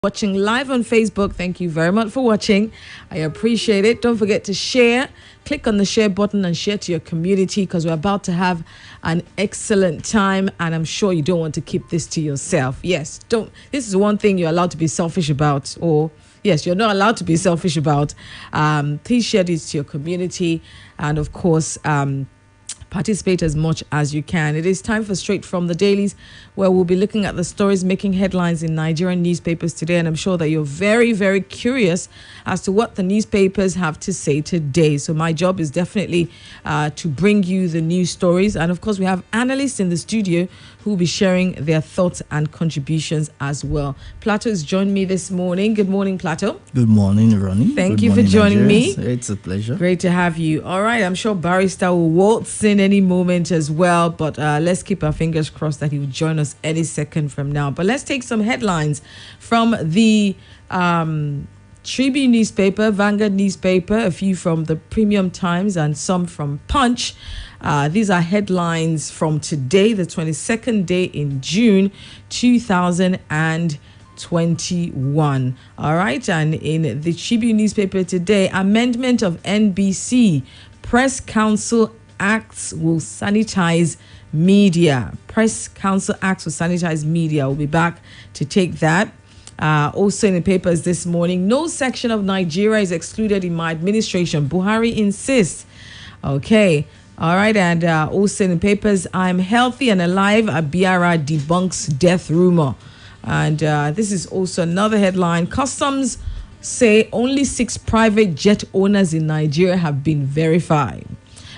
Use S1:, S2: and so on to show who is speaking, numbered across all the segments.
S1: watching live on Facebook, thank you very much for watching. I appreciate it. Don't forget to share. Click on the share button and share to your community, because we're about to have an excellent time, and I'm sure you don't want to keep this to yourself. Yes, don't. This is one thing you're allowed to be selfish about, or yes, you're not allowed to be selfish about. Please share this to your community, and of course, participate as much as you can. It is time for Straight from the Dailies, where we'll be looking at the stories making headlines in Nigerian newspapers today. And I'm sure that you're very, very curious as to what the newspapers have to say today. So my job is definitely to bring you the news stories. And of course, we have analysts in the studio who will be sharing their thoughts and contributions as well. Plato has joined me this morning. Good morning, Plato.
S2: Good morning, Ronnie.
S1: Thank you for joining me.
S2: It's a pleasure.
S1: Great to have you. All right, I'm sure Barrister will waltz in any moment as well, but let's keep our fingers crossed that he will join us any second from now. But let's take some headlines from the Tribune newspaper, Vanguard newspaper, a few from the Premium Times, and some from Punch. These are headlines from today, the 22nd day in June 2021. All right, and in the Tribune newspaper today, amendment of NBC, Press Council Acts will sanitize media. Press Council Acts will sanitize media. We'll be back to take that. Also in the papers this morning, no section of Nigeria is excluded in my administration. Buhari insists. Okay. All right. And also in the papers, I'm healthy and alive. Abiara debunks death rumor. And this is also another headline. Customs say only 6 private jet owners in Nigeria have been verified.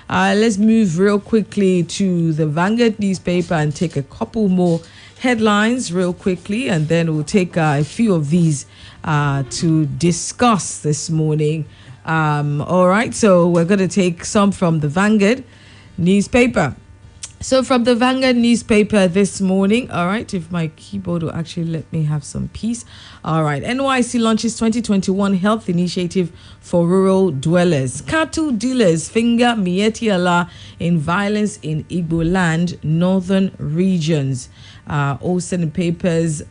S1: Let's move real quickly to the Vanguard newspaper and take a couple more headlines real quickly, and then we'll take a few of these to discuss this morning. All right, so we're going to take some from the Vanguard newspaper. So from the Vanguard newspaper this morning, all right, if my keyboard will actually let me have some peace. All right, NYC launches 2021 health initiative for rural dwellers. Cattle dealers finger Miyetti Allah in violence in Igbo land, northern regions. Also in the papers,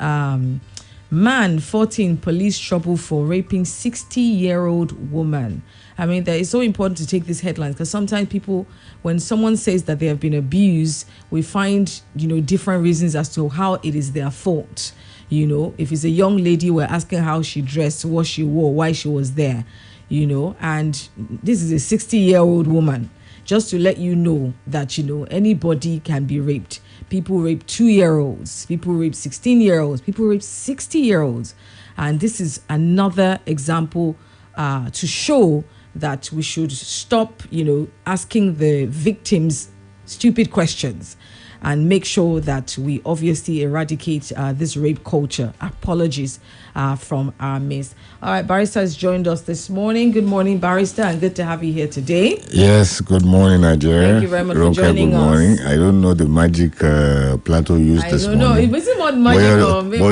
S1: man 14 police trouble for raping 60-year-old woman. I mean, that is so important to take these headlines, because sometimes people, when someone says that they have been abused, we find, different reasons as to how it is their fault. If it's a young lady, we're asking how she dressed, what she wore, why she was there, and this is a 60-year-old woman. Just to let you know that, anybody can be raped. People rape 2-year-olds, people rape 16-year-olds, people rape 60-year-olds. And this is another example to show that we should stop, asking the victims stupid questions, and make sure that we obviously eradicate this rape culture. Apologies from our midst. All right, Barrister has joined us this morning. Good morning, Barrister, and good to have you here today.
S3: Yes, good morning, Nigeria.
S1: Thank you very much
S3: Ronke,
S1: for joining
S3: good morning.
S1: us.
S3: I don't know the magic Plato used this morning.
S1: I don't know. It wasn't what magic or maybe.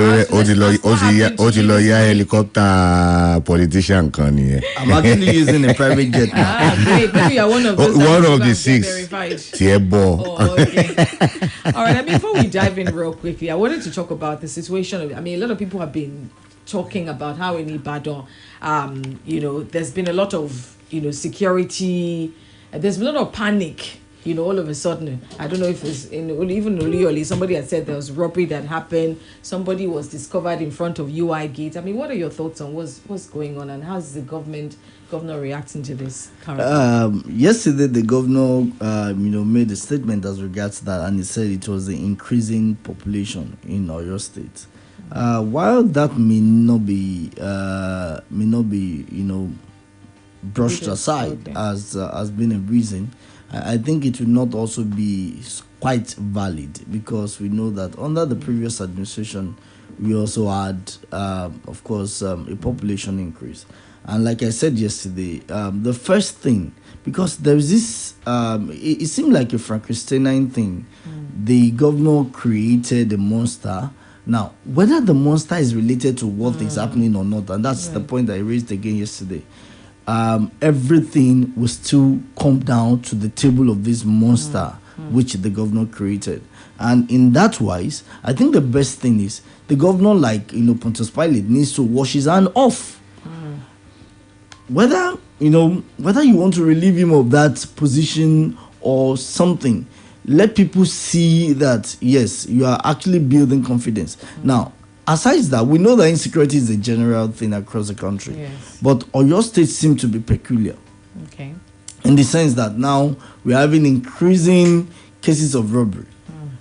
S3: Helicopter politician can here.
S2: I'm actually using a private jet now.
S1: Great. Maybe you're one of those.
S3: One of the 6. Tiebo.
S1: Oh, okay. All right. Before we dive in real quickly, I wanted to talk about the situation of, a lot of people have been talking about how in Ibadan, there's been a lot of, security, there's been a lot of panic, all of a sudden. I don't know if it's even Olioli, somebody had said there was robbery that happened. Somebody was discovered in front of UI gate. What are your thoughts on what's going on, and how's the governor reacting to this currently?
S2: Yesterday, the governor, made a statement as regards that, and he said it was the increasing population in Oyo State. While that may not be, brushed aside as being a reason, I think it will not also be quite valid, because we know that under the previous administration, we also had, of course, a population increase. And like I said yesterday, the first thing, because there's this, it seemed like a Frankenstein thing. The governor created a monster. Now, whether the monster is related to what is happening or not, and that's the point I raised again yesterday, everything will still come down to the table of this monster which the governor created. And in that wise, I think the best thing is the governor, like Pontius Pilate, needs to wash his hand off. Whether you want to relieve him of that position or something, let people see that yes, you are actually building confidence. Now, aside that, we know that insecurity is a general thing across the country,
S1: yes.
S2: But Oyo State seems to be peculiar.
S1: Okay.
S2: In the sense that now we're having increasing cases of robbery.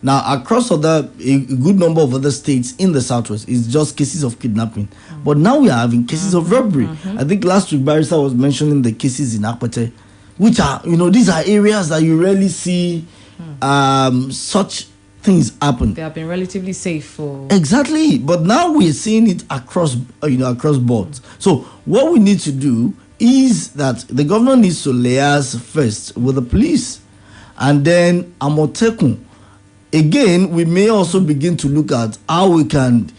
S2: Now, across a good number of other states in the southwest, it's just cases of kidnapping. But now we are having cases of robbery. I think last week Barrister was mentioning the cases in Akwete, which are, these are areas that you rarely see such things happen.
S1: They have been relatively safe for...
S2: Exactly. But now we're seeing it across boards. So what we need to do is that the governor needs to liaise first with the police, and then Amotekun. Again, we may also begin to look at how we can,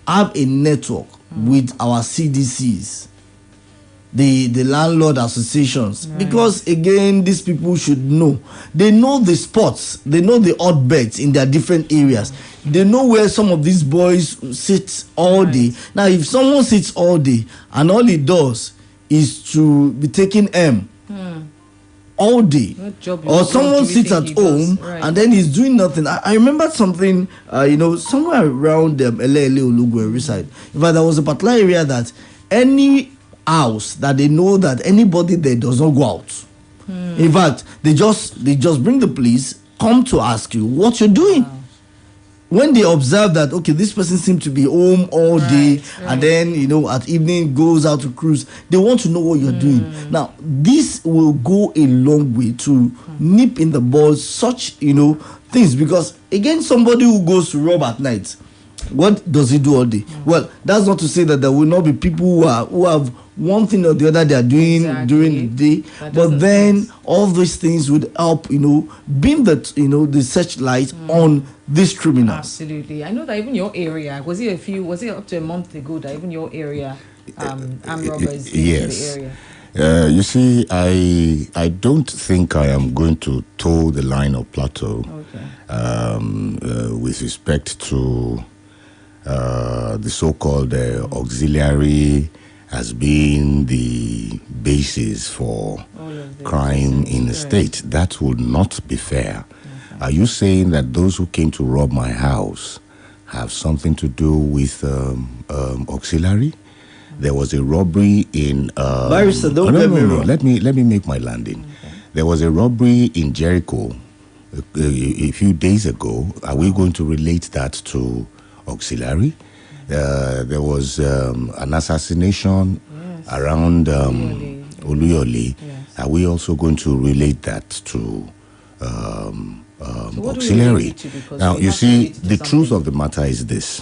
S2: have a network with our CDCs, the landlord associations, right. Because again, these people should know. They know the spots, they know the odd beds in their different areas. They know where some of these boys sit all day. Now, if someone sits all day and all he does is to be taking all day, or someone sits at home and then he's doing nothing. I remember something, somewhere around Ele Olugwe side. In fact, there was a particular area that any house that they know that anybody there does not go out. In fact, they just bring the police, come to ask you what you're doing. Wow. When they observe that, okay, this person seems to be home all day, and then, at evening goes out to cruise, they want to know what you're doing. Now, this will go a long way to nip in the bud such, things. Because, again, somebody who goes to rob at night, what does he do all day? Well, that's not to say that there will not be people who have one thing or the other they are doing during the day, but then all those things would help, beam the searchlight on these criminals.
S1: Absolutely. I know that even your area, was it up to a month ago that even your area, armed robbers
S3: yes.
S1: into the area?
S3: You see, I don't think I am going to toe the line of Plateau with respect to the so-called auxiliary as being the basis for crime in the state. That would not be fair. Okay. Are you saying that those who came to rob my house have something to do with auxiliary? There was a robbery in...
S2: Barrister, don't get me wrong.
S3: Let me make my landing. Okay. There was a robbery in Jericho a few days ago. Are we going to relate that to auxiliary? There was an assassination around Oluyole. Yes. Are we also going to relate that to auxiliary? Now, you see, the truth of the matter is this.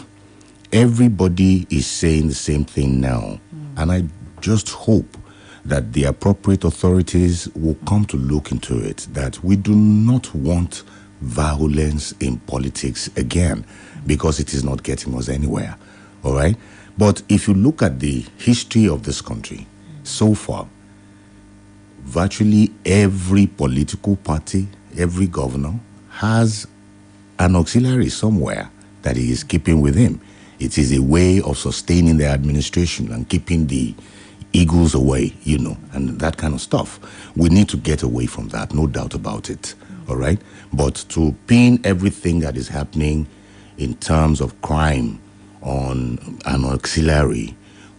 S3: Everybody is saying the same thing now. And I just hope that the appropriate authorities will come to look into it, that we do not want violence in politics again, because it is not getting us anywhere. All right? But if you look at the history of this country, so far, virtually every political party, every governor has an auxiliary somewhere that he is keeping with him. It is a way of sustaining the administration and keeping the eagles away, and that kind of stuff. We need to get away from that, no doubt about it. All right? But to pin everything that is happening in terms of crime on an auxiliary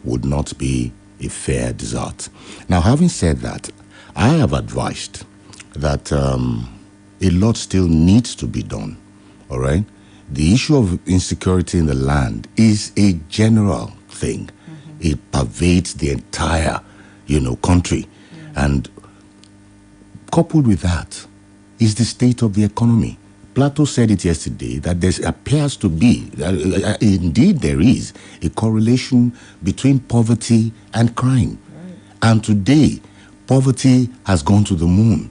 S3: would not be a fair desert. Now, having said that, I have advised that a lot still needs to be done, all right? The issue of insecurity in the land is a general thing. It pervades the entire, country. And coupled with that is the state of the economy. Plato said it yesterday that there appears to be, indeed there is, a correlation between poverty and crime. Right. And today, poverty has gone to the moon.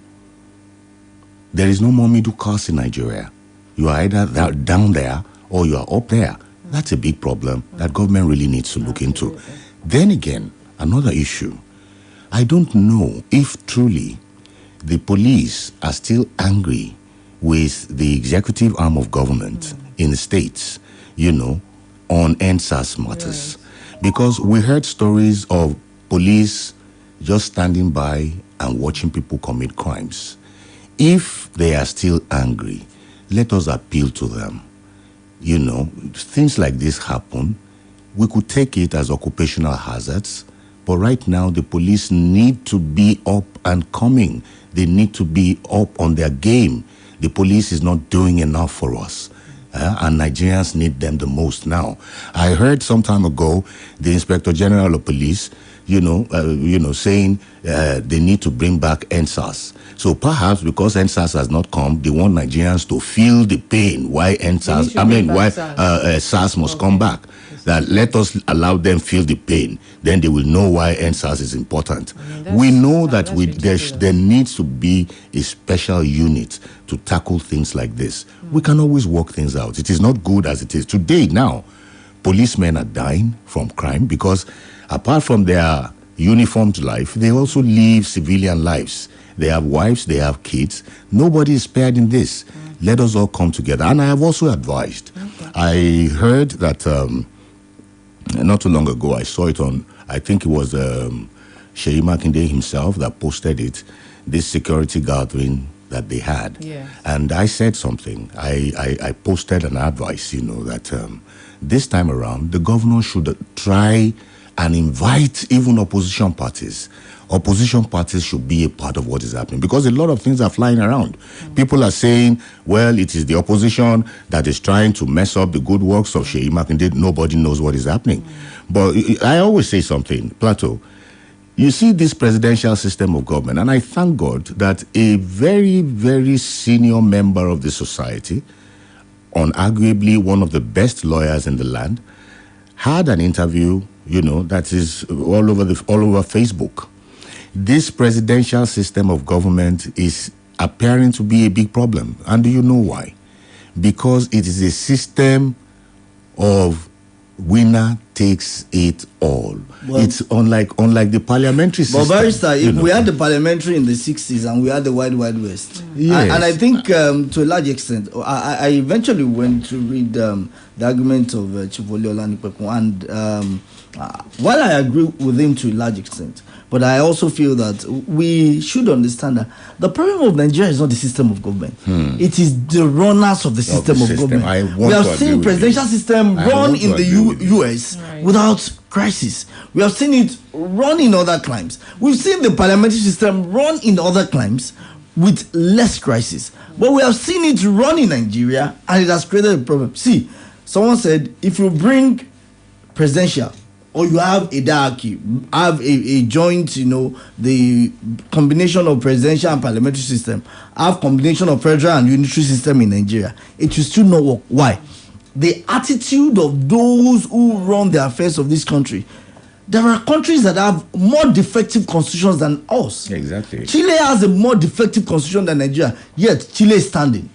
S3: There is no more middle class in Nigeria. You are either down there or you are up there. That's a big problem that government really needs to look into. Then again, another issue. I don't know if truly the police are still angry with the executive arm of government in the states, on NSAS matters. Because we heard stories of police just standing by and watching people commit crimes. If they are still angry, let us appeal to them. Things like this happen. We could take it as occupational hazards, but right now the police need to be up and coming. They need to be up on their game. The police is not doing enough for us. And Nigerians need them the most now. I heard some time ago the Inspector General of Police, saying they need to bring back NSAS. So perhaps because NSAS has not come, they want Nigerians to feel the pain why SARS must come back. That let us allow them feel the pain. Then they will know why NSAS is important. We know that there needs to be a special unit to tackle things like this. We can always work things out. It is not good as it is. Today, now, policemen are dying from crime because apart from their uniformed life, they also live civilian lives. They have wives, they have kids. Nobody is spared in this. Let us all come together. And I have also advised. I heard that not too long ago, I saw it on, I think it was Sheyi Makinde himself that posted it, this security gathering that they had.
S1: Yes.
S3: And I said something. I posted an advice, that this time around, the governor should try and invite even opposition parties. Opposition parties should be a part of what is happening because a lot of things are flying around. People are saying, well, it is the opposition that is trying to mess up the good works of Sheyi Makinde. Nobody knows what is happening. But I always say something, Plateau. You see this presidential system of government, and I thank God that a very, very senior member of the society, arguably one of the best lawyers in the land, had an interview, that is all over Facebook. This presidential system of government is appearing to be a big problem. And do you know why? Because it is a system of winner takes it all. Well, it's unlike the parliamentary system.
S2: But Barrister, if we had the parliamentary in the 60s and we had the Wild West,
S3: yes.
S2: and I think to a large extent, I eventually went to read the argument of Chief Wole Olanipepo, and while I agree with him to a large extent, but I also feel that we should understand that the problem of Nigeria is not the system of government. It is the runners of the system of government. We have seen presidential system run in the US without crisis. We have seen it run in other climes. We've seen the parliamentary system run in other climes with less crisis. But we have seen it run in Nigeria and it has created a problem. See, someone said if you bring presidential or you have a diarchy, have a joint, the combination of presidential and parliamentary system, have combination of federal and unitary system in Nigeria, it will still not work. Why? The attitude of those who run the affairs of this country. There are countries that have more defective constitutions than us.
S3: Exactly.
S2: Chile has a more defective constitution than Nigeria, yet Chile is standing.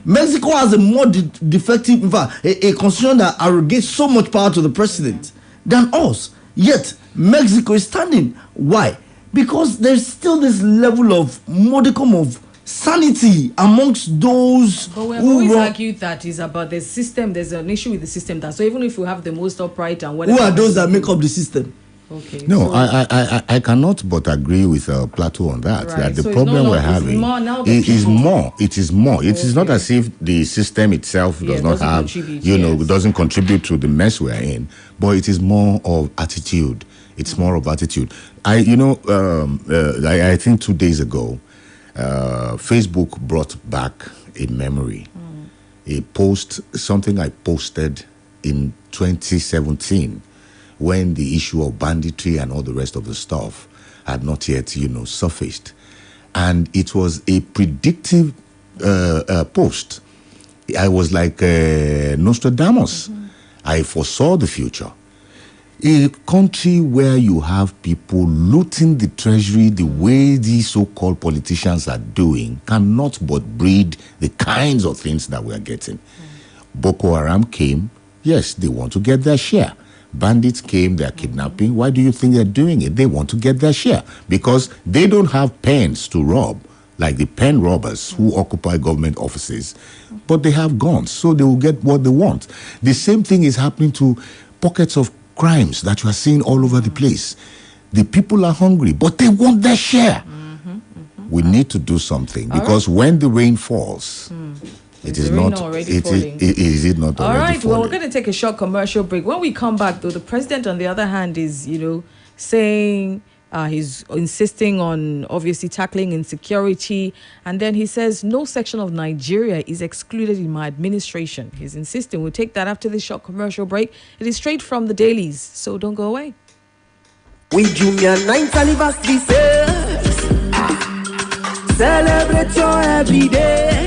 S2: Mexico has a more defective, in fact, a constitution that arrogates so much power to the president than us. Yet Mexico is standing. Why? Because there's still this level of modicum of sanity amongst those
S1: but we have always argued that is about the system. There's an issue with the system. So even if we have the most upright and whatever,
S2: who are those that make up the system?
S1: Okay.
S3: No, so I cannot but agree with Plateau on that.
S1: Right.
S3: That the
S1: so
S3: problem we're having is more. It is more. It is not as if the system itself does not have, doesn't contribute to the mess we're in. But it is more of attitude. It's more of attitude. I think 2 days ago, Facebook brought back a memory, a post, something I posted in 2017 when the issue of banditry and all the rest of the stuff had not yet, surfaced. And it was a predictive post. I was like Nostradamus. I foresaw the future. A country where you have people looting the treasury the way these so-called politicians are doing cannot but breed the kinds of things that we are getting. Boko Haram came, yes, they want to get their share. Bandits came, they're kidnapping. Why do you think they're doing it? They want to get their share because they don't have pens to rob. like the pen robbers who occupy government offices, but they have guns, so they will get what they want. The same thing is happening to pockets of crimes that you are seeing all over the place. The people are hungry, but they want their share. We need to do something, because when the rain falls, it is not already falling. Is it not already falling?
S1: All right, well, we're going to take a short commercial break. When we come back, though, the president, on the other hand, is, saying he's insisting on obviously tackling insecurity. And then he says no section of Nigeria is excluded in my administration. He's insisting. We'll take that after this short commercial break. It is straight from the dailies, so don't go away.
S4: With Jumia 9th anniversary sales, celebrate your everyday.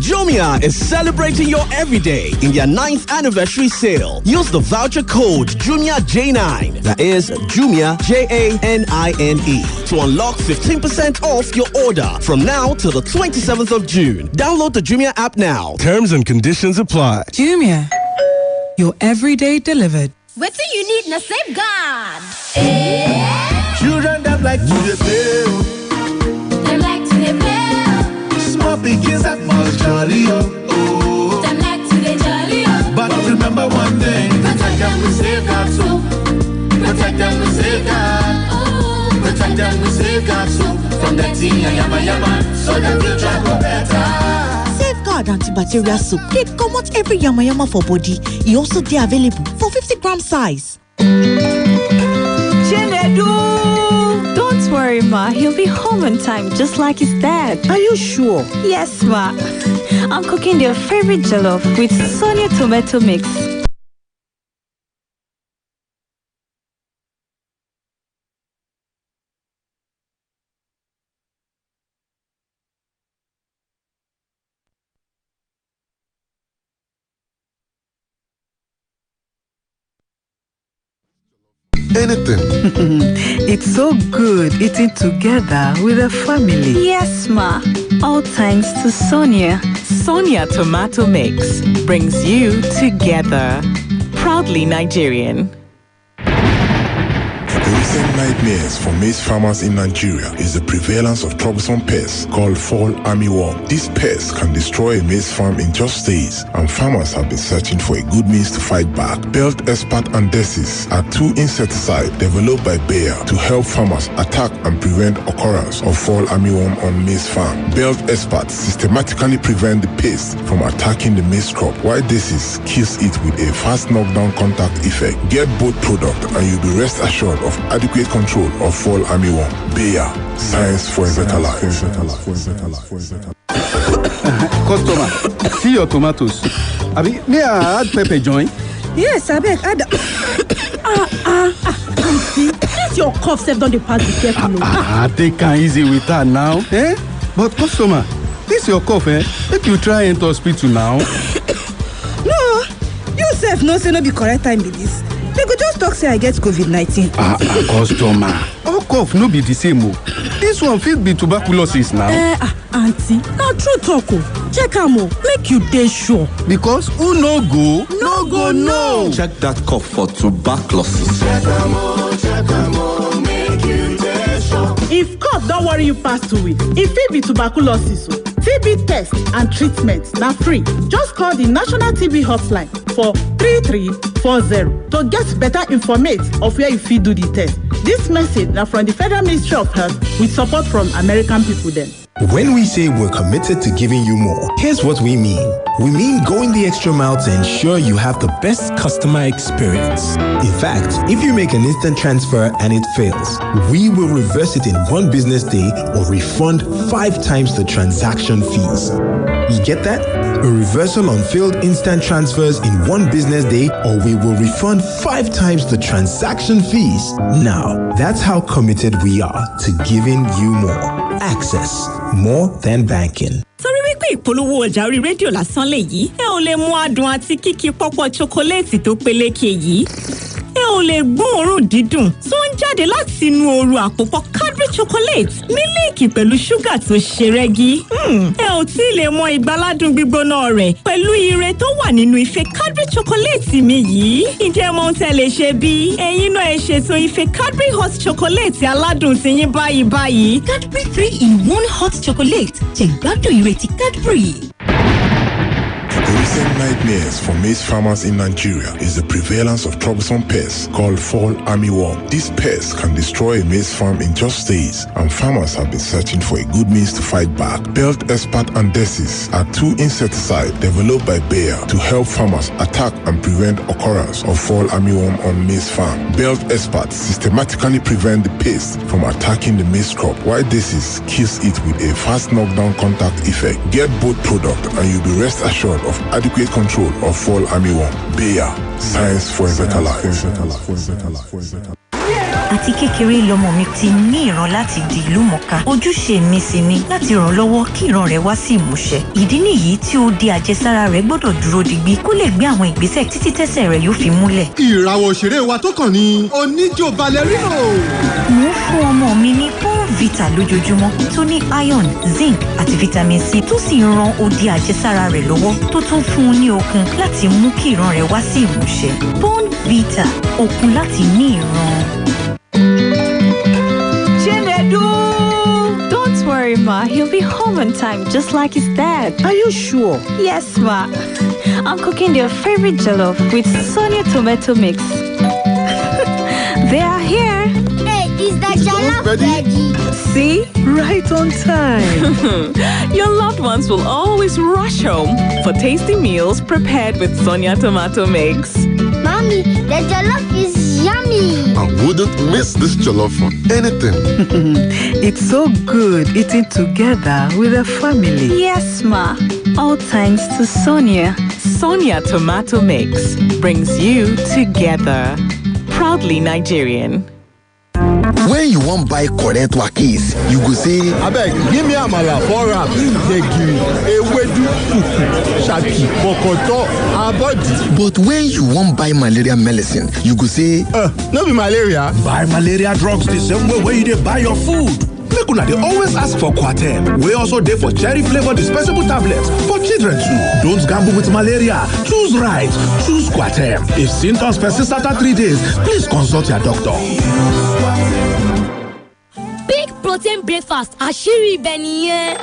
S5: Jumia is celebrating your everyday in their 9th anniversary sale. Use the voucher code JUMIAJ9, that is Jumia JANINE, to unlock 15% off your order from now till the 27th of June. Download the Jumia app now. Terms and conditions apply.
S6: Jumia, your everyday delivered.
S7: What do you need na safeguard?
S8: Children that like to play.
S7: Them like to play.
S8: Small pigs that must jolly oh.
S7: Them like to jolly oh.
S8: But remember one thing, protect them with safeguard soap. Protect them with safeguard.
S7: Oh.
S8: Protect them with safeguard soap. From the teen and yama so the future go better.
S9: Safeguard antibacterial soap. They come out every yama for body. It also they available for 50-gram size.
S10: Don't worry, Ma. He'll be home on time, just like his dad.
S9: Are you sure?
S10: Yes, Ma. I'm cooking their favorite jollof with Sonia tomato mix.
S11: Anything.
S6: It's so good eating together with a family.
S10: Yes, Ma. All thanks to Sonia.
S12: Sonia tomato mix brings you together. Proudly Nigerian.
S11: The recent nightmares for maize farmers in Nigeria is the prevalence of troublesome pests called fall armyworm. These pests can destroy a maize farm in just days, and farmers have been searching for a good means to fight back. Belt Expert and Decis are two insecticides developed by Bayer to help farmers attack and prevent occurrence of fall armyworm on maize farm. Belt Expert systematically prevent the pest from attacking the maize crop, while Decis kills it with a fast knockdown contact effect. Get both products and you'll be rest assured of adequate control of fall armyworm. Bayer, science for a better life.
S13: Customer, see your tomatoes. Abi, may I add pepper join?
S9: Yes, I beg. Add. This your cough self don't pass the careful.
S13: Take it easy with that now. Eh? But customer, this your cough, eh? Make you try enter hospital now.
S9: No, you self no say no be correct time be this. They go just talk say I get COVID-19.
S13: Customer. All cough no be the same. This one fit be tuberculosis now.
S9: Auntie, now true talk. Check am make you dey sure.
S13: Because who no go, no go no.
S14: Check that cough for tuberculosis.
S8: Check am make you dey sure.
S15: If cough don't worry you pass 2 weeks, it fit be tuberculosis. TB test and treatment now free. Just call the National TB Hotline for 3340 to get better information of where you fit do the test. This message now from the Federal Ministry of Health with support from American people then.
S16: When we say we're committed to giving you more, here's what we mean. We mean going the extra mile to ensure you have the best customer experience. In fact, if you make an instant transfer and it fails, we will reverse it in 1 business day or refund 5 times the transaction fees. You get that? A reversal on failed instant transfers in 1 business day, or we will refund 5 times the transaction fees. Now, that's how committed we are to giving you more. Access, more than banking.
S12: Torí wípé ìpolówó ọjà orí rédíò lásán lèyí, ẹ ò lè mú adùn àti kíkí pọ́pọ́ chocolate tó peléke yìí. ẹ ò lè gbóòórùn dídùn tó ń jáde láti inú ooru àpòpọ̀ Cadbury chocolate mílíìkì pẹ̀lú ṣúgà tó ṣe rẹ́gí. Ẹ ò tí ì lè mọ ìgbáládùn gbígbóná rẹ̀ pẹ̀lú ire tó wà nínú ife Cadbury chocolate mi yìí. Ǹjẹ́ mo ń tẹ̀lé ṣe bí? Ẹ̀yin náà ẹ ṣètò ife Cadbury hot chocolate aládùn tiyín báyìí.
S9: Cadbury 3-in-1 hot chocolate. Jẹ̀gbádùn ìrètí Cadbury.
S11: The recent nightmares for maize farmers in Nigeria is the prevalence of troublesome pests called fall armyworm. These pests can destroy a maize farm in just days, and farmers have been searching for a good means to fight back. Belt Expert and Decis are two insecticides developed by Bayer to help farmers attack and prevent occurrence of fall armyworm on maize farm. Belt Expert systematically prevent the pest from attacking the maize crop, while Decis kills it with a fast knockdown contact effect. Get both products and you'll be rest assured of adequate control of fall armyworm. Bayer, science for a better life.
S17: Àti kékeré lọmọ mi ti ní ìran láti di ìlú mọ̀ká. Ojúṣe mi sì ni láti ràn lọ́wọ́ kí ìran rẹ̀ wá sí ìmúṣẹ. Ìdí nìyí tí ó di àjẹsára rẹ̀ gbọ́dọ̀ dúró digbí kó lè gbé àwọn ìgbésẹ̀ títí tẹ́sẹ̀ rẹ̀ yóò fi múlẹ̀.
S18: Ìràwọ̀ òṣèré wa tó kàn ní oníjó ballerino.
S17: Mo ń fún ọmọ mi ní Vita lójoojúmọ́ tó ní iron, zinc àti vitamin C tó sì ń ran odi àjẹsára rẹ̀ lọ́wọ́ tó tún fún un ní okun láti mú kí ìran rẹ̀ wá sí ìmúṣẹ. Bone Vita, okun láti ní ìran.
S10: Don't worry, Ma. He'll be home on time, just like his dad.
S6: Are you sure?
S10: Yes, Ma. I'm cooking their favorite jollof with Sonia tomato mix. They are here.
S7: Hey, is the jollof ready?
S6: See? Right on time.
S12: Your loved ones will always rush home for tasty meals prepared with Sonia tomato mix.
S7: Mommy, the jollof is yummy.
S19: I wouldn't miss this jollof for anything.
S6: It's so good eating together with a family.
S10: Yes, Ma. All thanks to Sonia.
S12: Sonia tomato mix brings you together. Proudly Nigerian.
S20: When you want buy correct wakis, you go say,
S21: abeg, give me amala 4 wraps, gbegiri, ewedu, fufu, shaki, bokoto, abodi.
S20: But when you want buy malaria medicine, you go say,
S21: no be malaria.
S22: Buy malaria drugs the same way you dey buy your food. Make una dey always ask for Quatem. We also dey for cherry flavor dispensable tablets for children too. Don't gamble with malaria. Choose right. Choose Quatem. If symptoms persist after 3 days, please consult your doctor.
S7: Big protein breakfast. Àṣírí ibẹ̀ nìyẹn.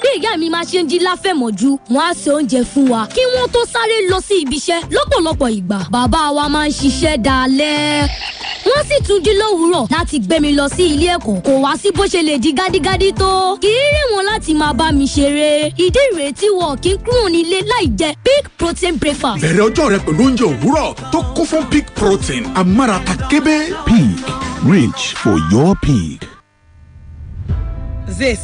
S7: Bí ìyá mi máa ṣe ń jí láfẹ̀mọ́jú, wọ́n á ṣe oúnjẹ fún wa kí wọ́n tó sáré lọ sí ibiṣẹ́. Lọ́pọ̀lọpọ̀ ìgbà, bàbá wa máa ń ṣiṣẹ́ dalẹ́. Wọ́n sì tún jí lówùúrọ̀ láti gbé mi lọ sí ilé ẹ̀kọ́. Kò wá sí bó ṣe lè di gádígádí tó. Kì í rẹ̀ wọ́n láti máa bá mi ṣeré. Ìdí ìrètí wọn kì í kúrò nílé láì jẹ big protein breakfast.
S22: Bẹ̀rẹ̀ ọjọ́ rẹ pẹ̀lú oúnjẹ òwúrọ̀ tó kún fún pig protein. Amárata kébé. Pig. Rich for your pig.
S23: This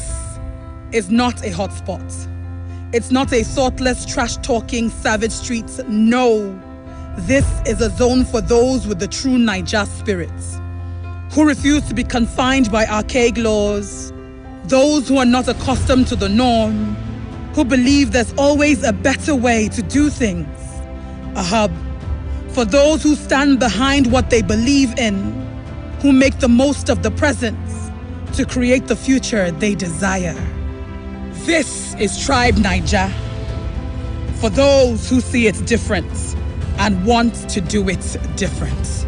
S23: is not a hotspot. It's not a thoughtless, trash-talking, savage streets. No. This is a zone for those with the true Naija spirit, who refuse to be confined by archaic laws, those who are not accustomed to the norm, who believe there's always a better way to do things. A hub for those who stand behind what they believe in, who make the most of the present to create the future they desire. This is Tribe Naija, for those who see it different and want to do it different.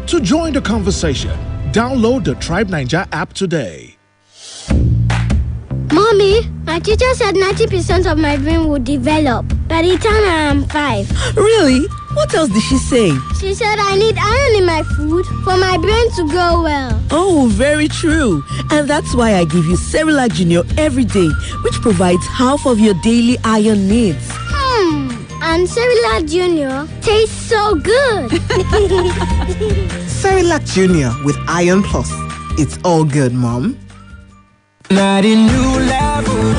S22: To join the conversation, download the Tribe Naija app today.
S7: Mommy, my teacher said 90% of my brain will develop by the time I am 5.
S6: Really? What else did she say?
S7: She said I need iron in my food for my brain to grow well.
S6: Oh, very true. And that's why I give you Cerelac Junior every day, which provides half of your daily iron needs.
S7: And Cerelac Junior tastes so good.
S24: Cerelac Junior with Iron Plus. It's all good, Mom.
S4: Not a new level.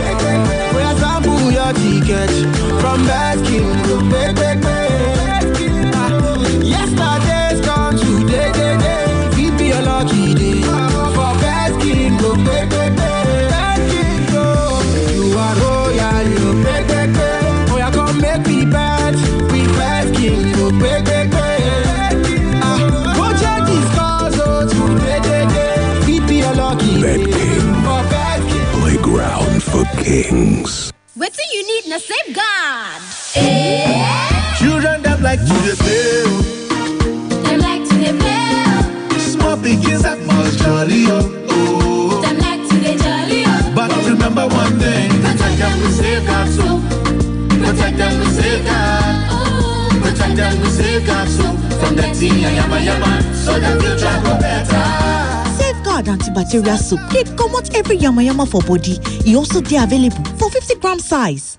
S4: Where sample your ticket from Baskin to Yesterday's gone today. It be a lucky day for Baskin go Baskin go. You are royal, you oh yeah, come make me bad. We Baskin go
S1: kings.
S2: What do you need in a safeguard?
S22: Children that like to play.
S2: Them like to play.
S22: Small pigs that must jolly.
S2: Them like to jolly.
S22: But remember one thing.
S8: Protect them with safeguard soap. Protect them with safeguard. Protect them with safeguard soap. From the tea and yama so the future go better.
S9: Safeguard antibacterial soap. They come out every yama for body. It also they available for 50-gram size.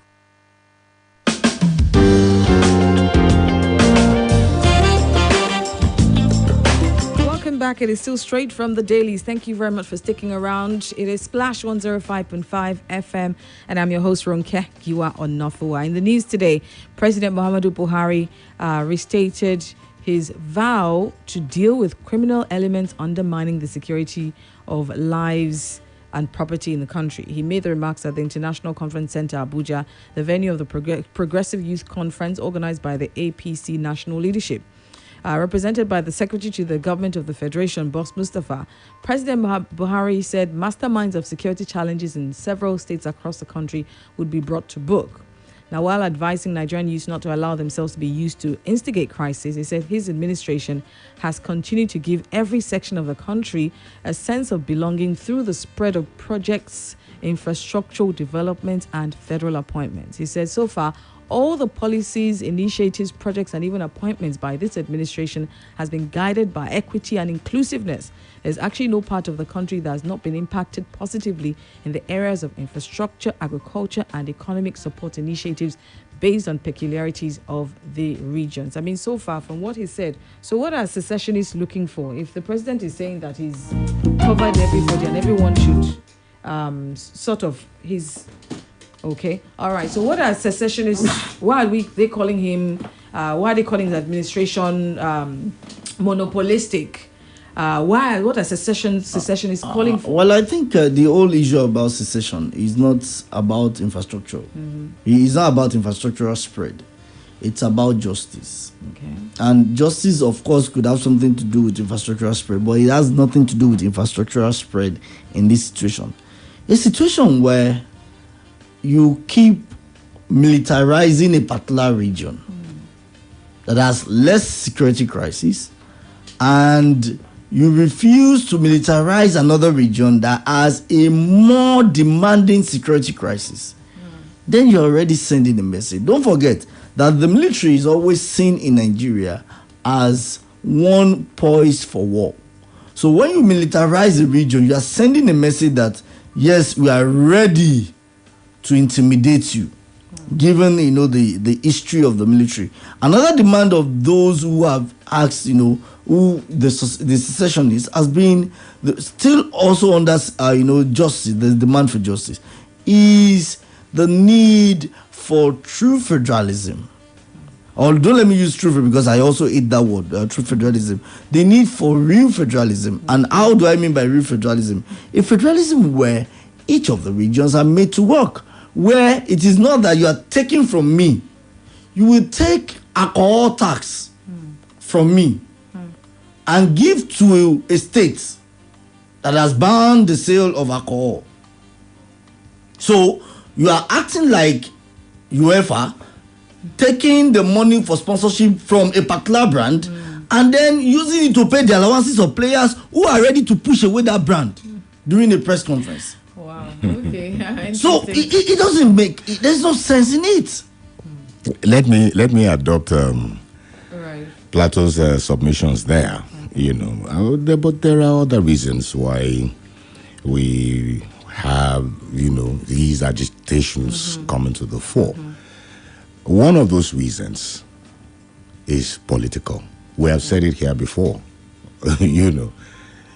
S3: Welcome back. It is still straight from the dailies. Thank you very much for sticking around. It is Splash 105.5 FM, and I'm your host, Ronke Giwa Onafuwa. In the news today, President Muhammadu Buhari restated his vow to deal with criminal elements undermining the security of lives and property in the country. He made the remarks at the International Conference Center, Abuja, the venue of the Progressive Youth Conference organized by the APC National Leadership. Represented by the Secretary to the Government of the Federation, Boss Mustafa, President Buhari said masterminds of security challenges in several states across the country would be brought to book. Now, while advising Nigerian youth not to allow themselves to be used to instigate crisis, he said his administration has continued to give every section of the country a sense of belonging through the spread of projects, infrastructural development, and federal appointments. He said so far, all the policies, initiatives, projects, and even appointments by this administration has been guided by equity and inclusiveness. There's actually no part of the country that has not been impacted positively in the areas of infrastructure, agriculture, and economic support initiatives based on peculiarities of the regions. I mean, so far from what he said, so what are secessionists looking for? If the president is saying that he's covered everybody and everyone should sort of his... Okay. All right. So what are secessionists? Why are they calling him? Why are they calling the administration monopolistic? What are secessionists calling for?
S5: Well, I think the whole issue about secession is not about infrastructure. Mm-hmm. It's not about infrastructural spread. It's about justice.
S3: Okay.
S5: And justice, of course, could have something to do with infrastructural spread, but it has nothing to do with infrastructural spread in this situation. A situation where you keep militarizing a particular region that has less security crisis, and you refuse to militarize another region that has a more demanding security crisis, then you're already sending a message. Don't forget that the military is always seen in Nigeria as one poised for war. So when you militarize a region, you are sending a message that, yes, we are ready to intimidate you, given the history of the military. Another demand of those who have asked, who the secessionists has been still also under justice. The demand for justice is the need for true federalism. Or don't let me use true because I also hate that word, true federalism. The need for real federalism. And how do I mean by real federalism? A federalism where each of the regions are made to work, where it is not that you are taking from me. You will take alcohol tax from me and give to a state that has banned the sale of alcohol. So you are acting like UEFA, taking the money for sponsorship from a particular brand and then using it to pay the allowances of players who are ready to push away that brand during a press conference.
S3: Wow. Okay.
S5: So it doesn't make. There's no sense in it.
S1: Let me adopt Plato's submissions there. But there are other reasons why we have these agitations coming to the fore. One of those reasons is political. We have said it here before.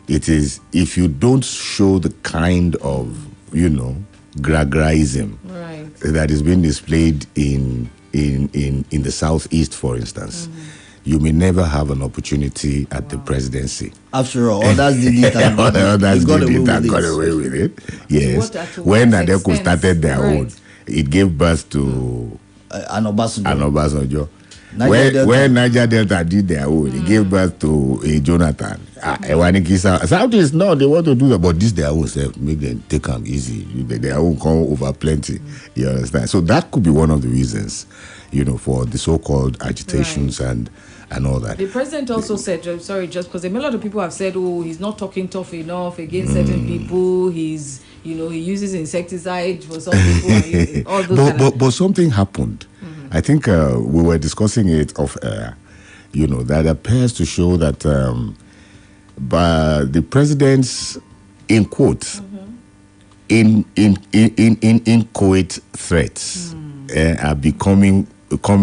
S1: It is, if you don't show the kind of, gragraism that is being displayed in the southeast, for instance, you may never have an opportunity at the presidency.
S5: After all, others did it and
S1: got away with it. Yes. When Adeko started their own, it gave birth to
S5: an Obasanjo.
S1: When Niger Delta did their own, they gave birth to a Jonathan. Southeast, no, they want to do that, but this their own self, make them take them easy. Their own come over plenty. You understand? So that could be one of the reasons, for the so-called agitations and all that.
S3: The president also said, just because a lot of people have said, he's not talking tough enough against certain people. He's, he uses insecticide for some people. And all those
S1: but something happened. I think we were discussing it off air. That appears to show that by the president's, in quotes, inchoate threats are coming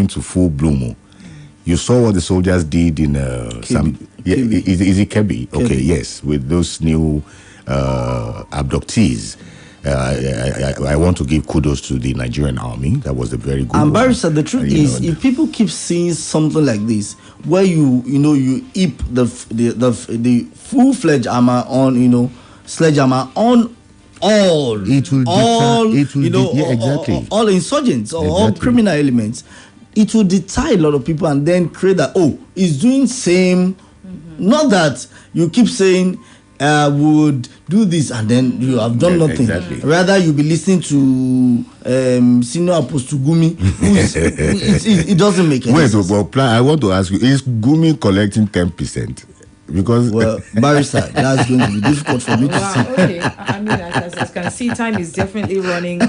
S1: to full bloom. You saw what the soldiers did in is it Kebbi? Okay, yes, with those new abductees. I want to give kudos to the Nigerian army. That was a very good.
S5: And Barrister, the truth is, if people keep seeing something like this, where you heap the full-fledged armor on, sledgehammer on all insurgents or all criminal elements, it will deter a lot of people and then create that it's doing same. Not that you keep saying would do this and then you have done nothing.
S1: Exactly.
S5: Rather, you'll be listening to Senior Apostle Gumi. It doesn't make any sense.
S1: I want to ask you: is Gumi collecting 10%? Because
S5: Barrister, that's going to be difficult for me to see.
S3: Okay. I mean, as I can see, time is definitely running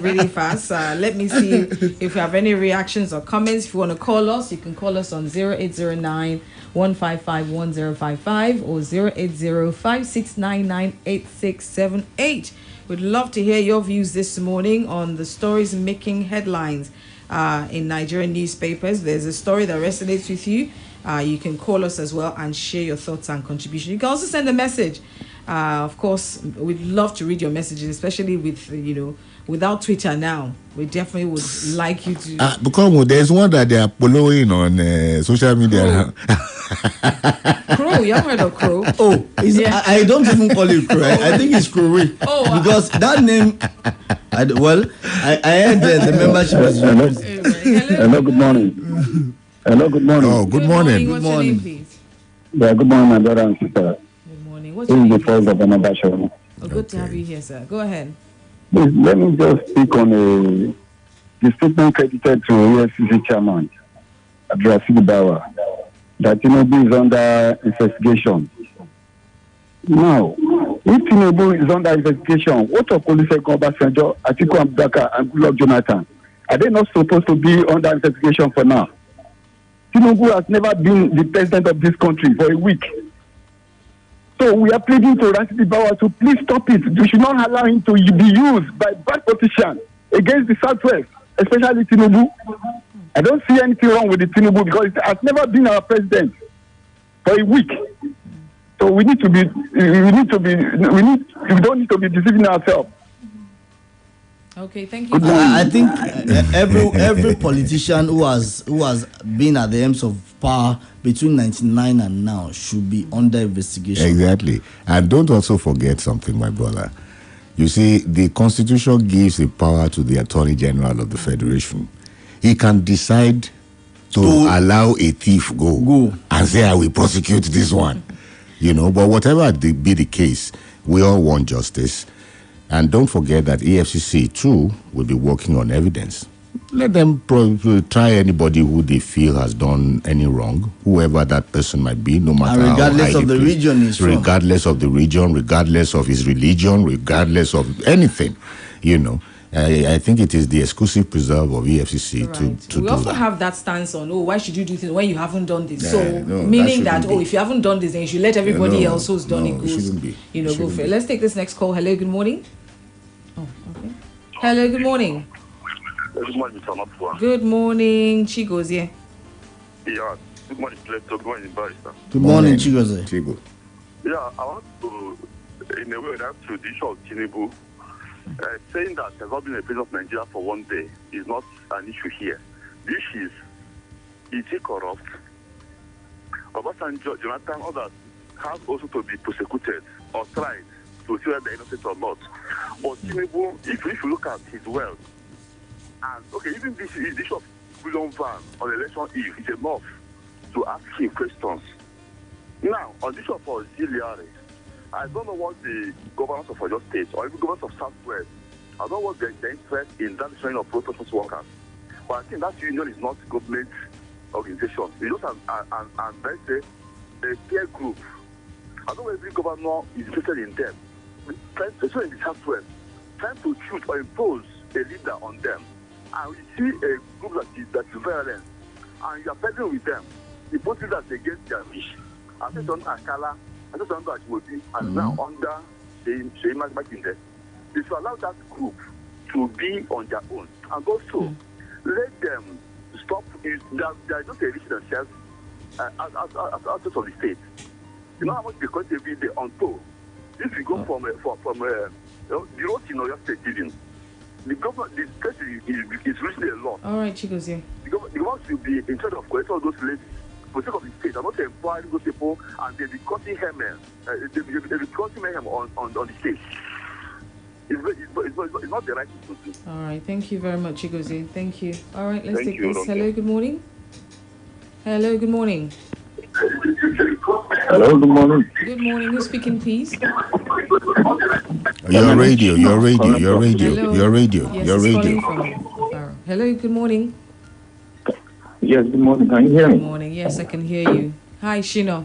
S3: really fast. Let me see if we have any reactions or comments. If you want to call us, you can call us on 0809-155-1055 or 080-5699-8678. We'd love to hear your views this morning on the stories making headlines in Nigerian newspapers. There's a story that resonates with you. You can call us as well and share your thoughts and contribution. You can also send a message. Of course, we'd love to read your messages, especially with, without Twitter now. We definitely would like you to.
S1: Because there's one that they are following on social media.
S3: Crow, you haven't heard of Crow?
S5: I don't even call it Crow. I think it's Crowy. Because that name, I heard the membership is.
S13: Hello, good morning. Hello, good morning.
S1: Oh, good morning.
S3: What's your name, please?
S13: Yeah, good morning, my brother and sister.
S3: Good morning. What's your name?
S13: This is the first of another show.
S3: Good to have you here, sir. Go ahead.
S13: Please, let me just speak on the statement credited to EFCC chairman, Abdulrasheed Bawa, that Tinubu is under investigation. Now, if Tinubu is under investigation, what of Olusegun Obasanjo, Atiku Abubakar, and Goodluck Jonathan? Are they not supposed to be under investigation for now? Tinubu has never been the president of this country for a week. So we are pleading to Rashidi Bawa to please stop it. We should not allow him to be used by bad politicians against the Southwest, especially Tinubu. I don't see anything wrong with the Tinubu because it has never been our president for a week. So we don't need to be deceiving ourselves.
S3: Okay, thank you.
S5: I think every politician who has been at the ends of power between 1999 and now should be under investigation.
S1: Exactly. And don't also forget something, my brother. You see, the Constitution gives the power to the Attorney General of the Federation. He can decide to allow a thief go and say, I will prosecute this one. But whatever be the case, we all want justice. And don't forget that EFCC too will be working on evidence. Let them try anybody who they feel has done any wrong, whoever that person might be, no matter how
S5: regardless of the region he's from.
S1: Regardless of the region, regardless of his religion, regardless of anything, I think it is the exclusive preserve of EFCC to do
S3: we also
S1: that.
S3: have that stance on, why should you do things when you haven't done this? Meaning that if you haven't done this, then you should let everybody else who's done it go for it. Let's take this next call. Hello, good morning. Oh, okay. Hello, good morning.
S14: Good morning, Mr. Onafuwa.
S3: Good morning, Chigozie.
S14: Yeah, good morning, Plato. Good morning, Barrister.
S5: Good morning, Chigozie.
S1: Chigo.
S14: Yeah, I want to, in a way, react to the issue of Tinubu. Saying that there's not been a president of Nigeria for one day is not an issue here. The issue is he corrupt? Obasanjo, Jonathan, others have also to be prosecuted or tried to see whether they're innocent or not. But Tinubu, if you look at his wealth, and even this issue of billion van on election eve is enough to ask him questions. Now, on this one for auxiliary, I don't know what the governors of Oyo State or even governors of Southwest, I don't know what their interest in that training of protest workers. But I think that union is not government organization. It's just let's say, a peer group. I don't know if every governor is interested in them. Especially in the Southwest, trying to choose or impose a leader on them. And we see a group that is violent. And you are fighting with them. The posting that against their wish. I think on Akala, I just under Ashwodi, and now under the Makinde. They should allow that group to be on their own. And also, let them stop. They are just enriching themselves out of the state. You know how much they cost every day on toll. If you go from the road in Oyo State even, the government, the state is reaching a lot.
S3: All right, Chigozie.
S14: The government should be in charge of collecting all those slaves for the sake of the state. I'm not empowering those people, and they'll be causing mayhem. They'll be causing mayhem on the state. It's not the right thing to do.
S3: All right, thank you very much, Chigozie. Thank you. All right, let's take this.
S14: Ronke.
S3: Hello, good morning. Hello, good morning.
S11: Hello, good morning.
S3: Good morning. Who's speaking, please?
S1: Your radio.
S3: Hello.
S1: Your
S3: Yes, it's
S1: radio.
S3: calling from Hello, good morning.
S11: Yes, good morning. Can you hear me?
S3: Good morning. Yes, I can hear you. Hi, Shino.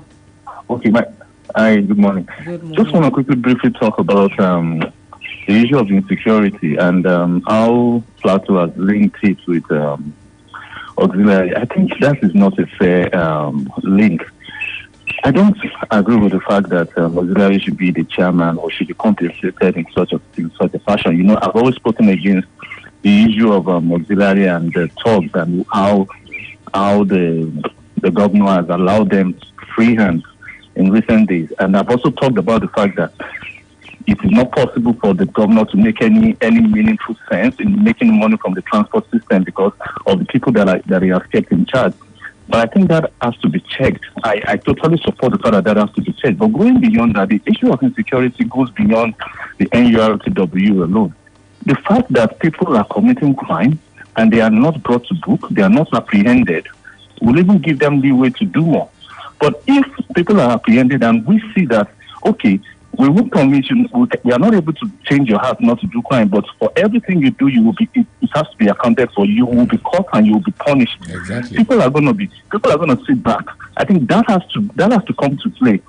S11: Okay, hi, good morning.
S3: Good morning.
S11: Just want to quickly briefly talk about the issue of insecurity and how Plateau has linked it with auxiliary. I think that is not a fair link. I don't agree with the fact that auxiliary should be the chairman or should be compensated in such a fashion. You know, I've always spoken against the issue of auxiliary and the talks and how the governor has allowed them free hands in recent days. And I've also talked about the fact that it is not possible for the governor to make any meaningful sense in making money from the transport system because of the people that he has kept in charge. But I think that has to be checked. I totally support the fact that has to be checked. But going beyond that, the issue of insecurity goes beyond the NURTW alone. The fact that people are committing crime and they are not brought to book, they are not apprehended, will even give them the way to do more. But if people are apprehended and we see that, okay, we won't permit you, we are not able to change your heart not to do crime, but for everything you do, it has to be accounted for. You will be caught and you will be punished.
S1: Exactly.
S11: People are going to sit back. I think that has to come to play.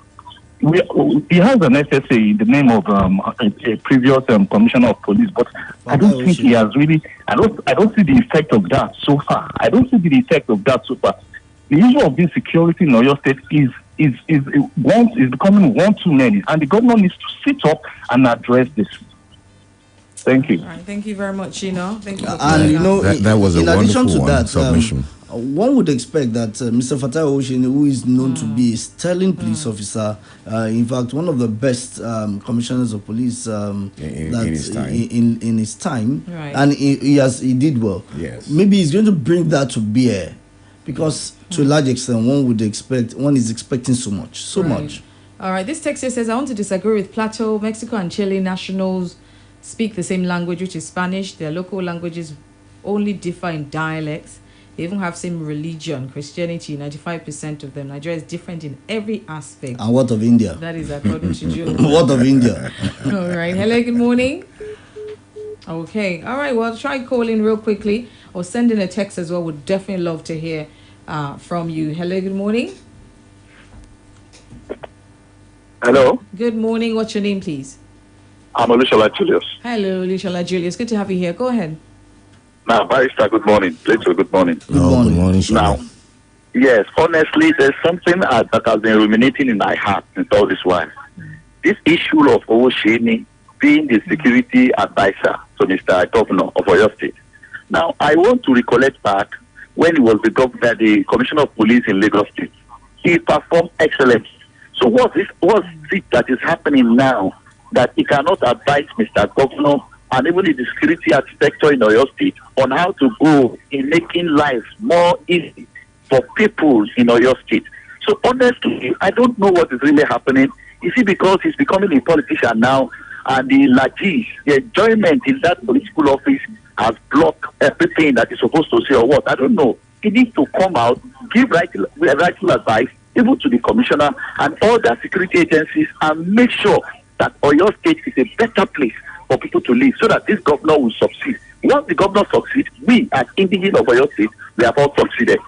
S11: He has an SSA in the name of a previous commissioner of police, but I don't think he has really. I don't see the effect of that so far. The issue of insecurity in Oyo State is becoming one too many, and the government needs to sit up and address this. Thank you.
S3: All right, thank you very much, Shino. Thank you.
S5: And you know,
S1: that was
S5: in
S1: a
S5: addition
S1: wonderful
S5: to that,
S1: submission.
S5: One would expect that Mr. Fatai Oshin, who is known to be a sterling police officer, in fact, one of the best commissioners of police in his time,
S3: right.
S5: and he did well.
S1: Yes.
S5: Maybe he's going to bring that to bear, because to a large extent, one is expecting so much.
S3: All right, this text here says, I want to disagree with Plateau. Mexico and Chile nationals speak the same language, which is Spanish. Their local languages only differ in dialects. They even have same religion, Christianity, 95% of them. Nigeria is different in every aspect.
S5: And what of India?
S3: That is according to Joe.
S5: What of India?
S3: All right. Hello, good morning. Okay. All right. Well, try calling real quickly or send in a text as well. Would definitely love to hear from you. Hello, good morning.
S15: Hello.
S3: Good morning. What's your name, please?
S15: I'm Olushola Julius.
S3: Hello, Olushola Julius. Good to have you here. Go ahead.
S15: Now, Barrister, good morning. Plato, good morning.
S1: Good morning.
S15: Now, yes, honestly, there's something that has been ruminating in my heart since all this while. This issue of Owosheni being the security advisor to Mr. Governor of Oyo State. Now, I want to recollect back when he was the governor, the Commissioner of Police in Lagos State. He performed excellently. So what's it that is happening now that he cannot advise Mr. Governor and even the security architecture in Oyo State on how to go in making life more easy for people in Oyo State? So honestly, I don't know what is really happening. Is it because he's becoming a politician now and the enjoyment in that political office has blocked everything that he's supposed to say or what. I don't know. He needs to come out, give rightful advice, even to the commissioner and other security agencies, and make sure that Oyo State is a better place for people to live, so that this governor will succeed. Once the governor succeeds, we as indigenous of Oyo State, we have all succeeded.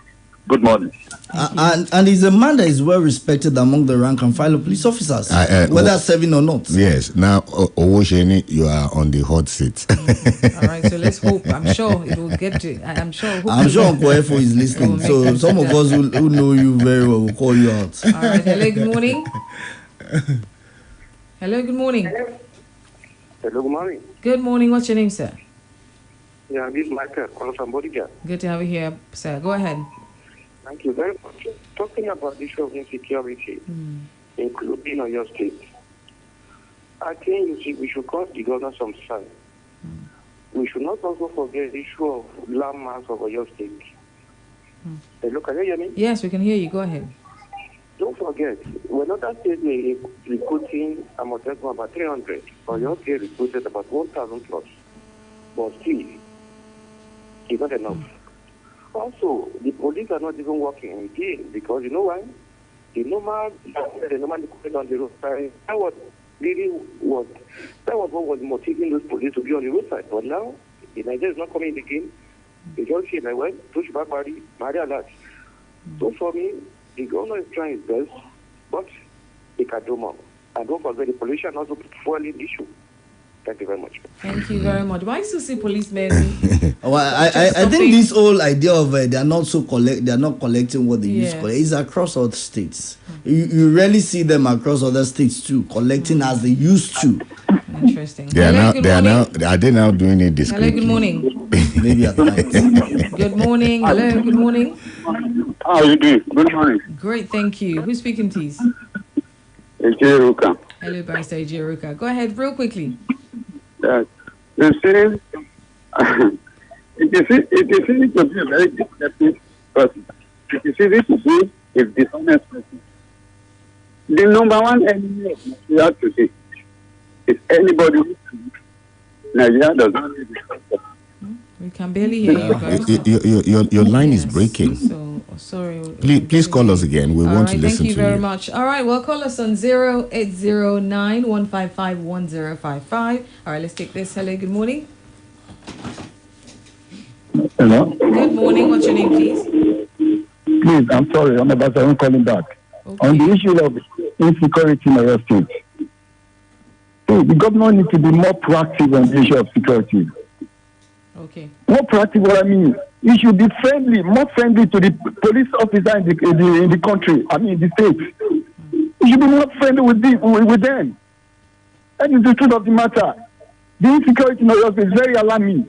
S15: Good morning.
S5: And he's a man that is well respected among the rank and file of police officers, whether serving or not.
S1: Yes. Now, Owosheni, you are on the hot seat.
S3: All right, so let's hope. I'm sure it will get to. I'm sure
S5: Uncle Efo is listening. So some of us who know you very well will call you out.
S3: All right. Hello. Good morning. Hello. Good morning.
S16: Hello. Good morning.
S3: Good morning. What's your name, sir?
S16: Yeah, this is Michael calling from Bodyguard.
S3: Good to have you here, sir. Go ahead.
S16: Thank you very much. Talking about the issue of insecurity, including Oyo State, I think we should cut the governor some sense. We should not also forget the issue of landmass of Oyo State. Hello, can you hear me?
S3: Yes, we can hear you. Go ahead.
S16: Don't forget, when other states were recruiting Amotekun about 300, Oyo State recruited about 1,000 plus. But still, it's not enough. Also, the police are not even working again because you know why? They normally put on the roadside. That was what was motivating those police to be on the roadside. But now, the Nigeria is not coming again. They just say, like, well, push back party, Maria Lat. So for me, the governor is trying his best, but he can do more. And don't forget, the pollution also fueling the issue. Thank you very much.
S3: Thank you very much. Why still see policemen?
S5: Well, I think this whole idea of they are not collecting what they used to collect is across all the states. You rarely see them across other states too, collecting as they used to.
S3: Interesting.
S1: Are they now doing it discreetly?
S3: Hello, good morning.
S5: Maybe at night.
S3: Good morning. Hello, good morning.
S13: How are you doing? Good morning.
S3: Great, thank you. Who's speaking, please?
S13: Ejiruka.
S3: Hello, Barrister Ejiruka. Go ahead, real quickly.
S13: You see, it is easy to be a very deceptive person. It is easy to be a dishonest person. The number one enemy of Nigeria today is anybody who thinks Nigeria does not need the.
S3: We can barely hear you.
S1: Your line is breaking.
S3: So sorry.
S1: Please call us again. We want to listen to you.
S3: Thank you very much. All right, well, call us on 0809 155 1055. All right, let's take this. Hello, good morning.
S13: Hello.
S3: Good morning. What's your name, please?
S13: Please, I'm sorry. I'm about to calling back. Okay. On the issue of insecurity in our state, the government needs to be more proactive on the issue of security.
S3: Okay.
S13: More proactive, what I mean, you should be friendly, more friendly to the police officer in the country, in the state. You should be more friendly with them. That is the truth of the matter. The insecurity in Oyo is very alarming.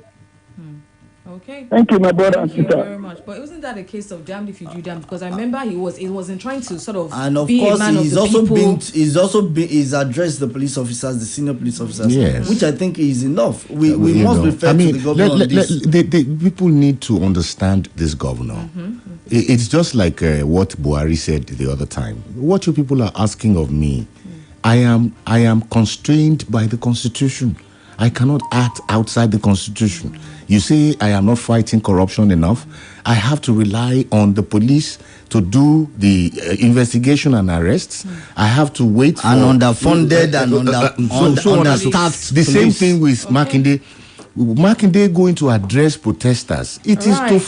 S3: Okay.
S13: Thank you, my brother and sister.
S3: Thank you very much. But wasn't that a case of damned if you do damned? Because I remember he wasn't trying to sort of
S5: and of
S3: be
S5: course
S3: a man
S5: he's
S3: of the
S5: also
S3: people.
S5: he's addressed the police officers, the senior police officers,
S1: yes,
S5: which I think is enough. We must be fair to the governor.
S1: The people need to understand this governor. It's just like what Buhari said the other time. What you people are asking of me, I am constrained by the Constitution. I cannot act outside the Constitution. You say I am not fighting corruption enough. I have to rely on the police to do the investigation and arrests. I have to wait for...
S5: And underfunded and understaffed.
S1: The same thing with Makinde. Makinde going to address protesters. It is
S3: to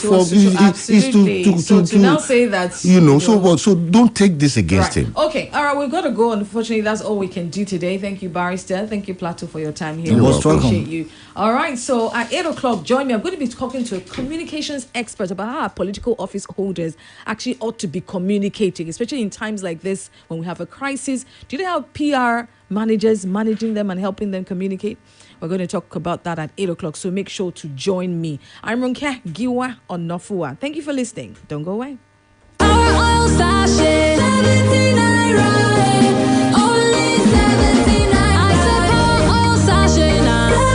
S3: now say that
S1: so don't take this against him.
S3: Okay, all right, we've got to go. Unfortunately, that's all we can do today. Thank you, Barrister. Thank you, Plateau, for your time here.
S5: You're welcome.
S3: Appreciate you. All right, so at 8:00, join me. I'm going to be talking to a communications expert about how our political office holders actually ought to be communicating, especially in times like this when we have a crisis. Do you know how PR managers managing them and helping them communicate? We're going to talk about that at 8:00, so make sure to join me. I'm Ronke Giwa Onafuwa. Thank you for listening. Don't go away.
S2: Our oil sachet, 79 right.